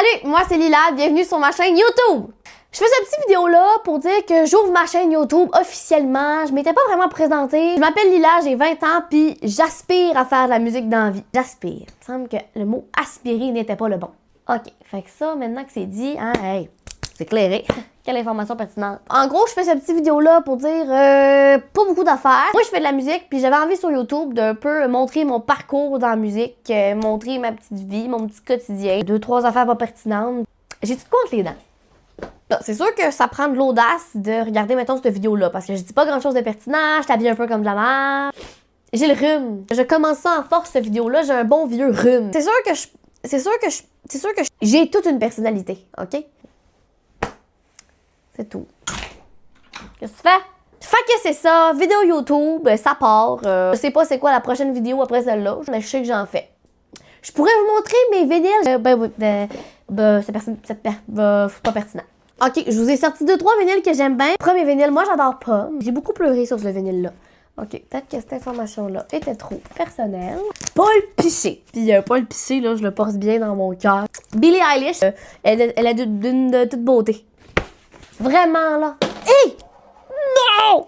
Salut, moi c'est Lila, bienvenue sur ma chaîne YouTube! Je fais cette petite vidéo là pour dire que j'ouvre ma chaîne YouTube officiellement. Je m'étais pas vraiment présentée. Je m'appelle Lila, j'ai 20 ans puis j'aspire à faire de la musique dans la vie. J'aspire. Il me semble que le mot aspirer n'était pas le bon. Ok, fait que ça, maintenant que c'est dit, hein, hey, c'est clairé. Quelle information pertinente. En gros, je fais cette petite vidéo-là pour dire pas beaucoup d'affaires. Moi, je fais de la musique, puis j'avais envie sur YouTube d'un peu montrer mon parcours dans la musique, montrer ma petite vie, mon petit quotidien. 2-3 affaires pas pertinentes. J'ai tout contre les dents. C'est sûr que ça prend de l'audace de regarder, mettons, cette vidéo-là, parce que je dis pas grand-chose de pertinent, je t'habille un peu comme de la merde. J'ai le rhume. Je commence ça en force, cette vidéo-là, j'ai un bon vieux rhume. C'est sûr que j'ai toute une personnalité, OK? C'est tout. Qu'est-ce que tu fais? Fait que c'est ça, vidéo YouTube, ça part. Je sais pas c'est quoi la prochaine vidéo après celle-là, mais je sais que j'en fais. Je pourrais vous montrer mes vinyles. C'est pas pertinent. Ok, je vous ai sorti 2-3 vinyles que j'aime bien. Premier vinyle, moi j'adore pas. J'ai beaucoup pleuré sur ce vinyle-là. Ok, peut-être que cette information-là était trop personnelle. Paul Piché. Puis Paul Piché, là, je le porte bien dans mon cœur. Billie Eilish, elle est d'une toute beauté. Vraiment, là. Hé! Non!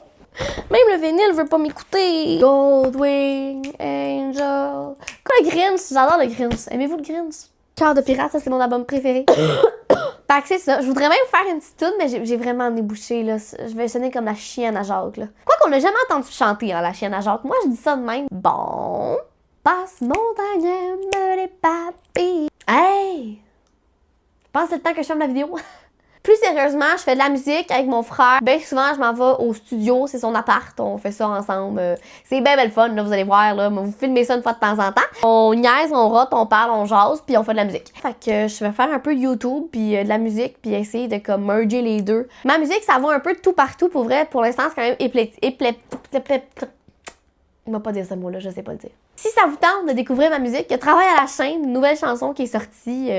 Même le vinyle veut pas m'écouter. Goldwing, Angel. Quoi, le Grinch? J'adore le Grinch. Aimez-vous le Grinch? Cœur de pirate, ça, c'est mon album préféré. Fait que c'est ça. Je voudrais même faire une petite tune, mais j'ai vraiment débouché, là. Je vais sonner comme la chienne à Jacques, là. Quoi qu'on n'a jamais entendu chanter, hein, la chienne à Jacques. Moi, je dis ça de même. Bon. Passe montagne, me les papilles. Hey! Je pense que c'est le temps que je ferme la vidéo. Plus sérieusement, je fais de la musique avec mon frère. Bien souvent, je m'en vais au studio, c'est son appart, on fait ça ensemble. C'est bien belle fun, là, vous allez voir, là. Vous filmez ça une fois de temps en temps. On niaise, on rote, on parle, on jase, puis on fait de la musique. Fait que je vais faire un peu de YouTube, puis de la musique, puis essayer de comme merger les deux. Ma musique, ça va un peu de tout partout, pour vrai. Pour l'instant, c'est quand même il m'a pas dit ce mot-là, je sais pas le dire. Si ça vous tente de découvrir ma musique, je travaille à la chaîne, une nouvelle chanson qui est sortie,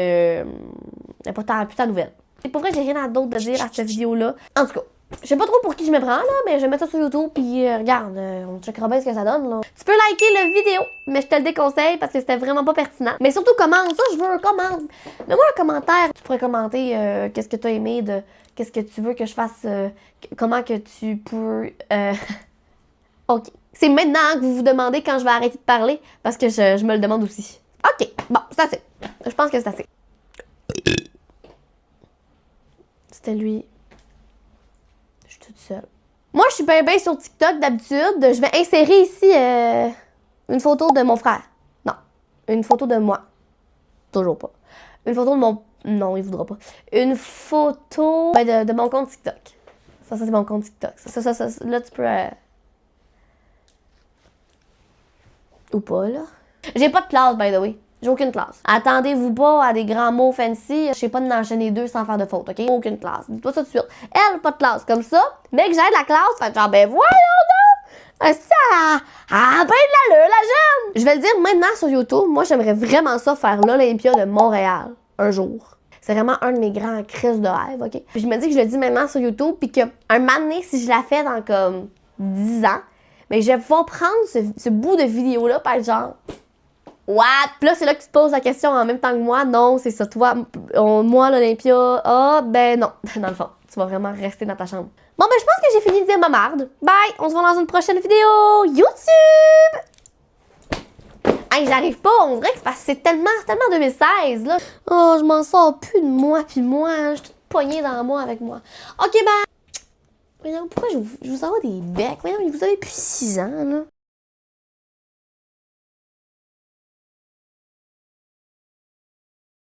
pas tant nouvelle. Et pour vrai, j'ai rien d'autre de dire à cette vidéo-là. En tout cas, je sais pas trop pour qui je me prends, là, mais je vais mettre ça sur YouTube, puis regarde, on checkera bien ce que ça donne, là. Tu peux liker la vidéo, mais je te le déconseille parce que c'était vraiment pas pertinent. Mais surtout, commente ça, je veux un commande. Mets-moi un commentaire. Tu pourrais commenter qu'est-ce que tu as aimé, qu'est-ce que tu veux que je fasse, comment que tu peux... OK. C'est maintenant que vous vous demandez quand je vais arrêter de parler, parce que je me le demande aussi. OK, bon, c'est assez. Je pense que c'est assez. C'était lui. Je suis toute seule. Moi, je suis bien sur TikTok d'habitude. Je vais insérer ici une photo de mon frère. Non, une photo de moi. Toujours pas. Une photo de mon... Non, il voudra pas. Une photo de mon compte TikTok. Ça c'est mon compte TikTok. Ça, là, tu peux... Ou pas, là. J'ai pas de classe, by the way. J'ai aucune classe. Attendez-vous pas à des grands mots fancy. Je sais pas d'enchaîner deux sans faire de faute, OK? Aucune classe. Dis-toi ça tout de suite. Elle, pas de classe. Comme ça, mais que j'aide la classe, fait genre, ben voyons donc! Ça a ben de l'allure, la jeune! Je vais le dire maintenant sur YouTube. Moi, j'aimerais vraiment ça faire l'Olympia de Montréal. Un jour. C'est vraiment un de mes grands crises de rêve, OK? Puis je me dis que je le dis maintenant sur YouTube, puis qu'un moment donné, si je la fais dans comme 10 ans, mais je vais pouvoir prendre ce bout de vidéo-là, par genre... What? Puis là, c'est là que tu te poses la question en même temps que moi. Non, c'est ça. Toi, moi, l'Olympia. Ah, ben non. Dans le fond, tu vas vraiment rester dans ta chambre. Bon, ben, je pense que j'ai fini de dire ma marde. Bye! On se voit dans une prochaine vidéo YouTube! Hey, j'arrive pas. On dirait que c'est parce que c'est tellement 2016, là. Oh, je m'en sors plus de moi, puis moi. Je suis toute poignée dans moi avec moi. OK, bye! Voyons, pourquoi je vous envoie des becs? Voyons, vous avez plus 6 ans, là.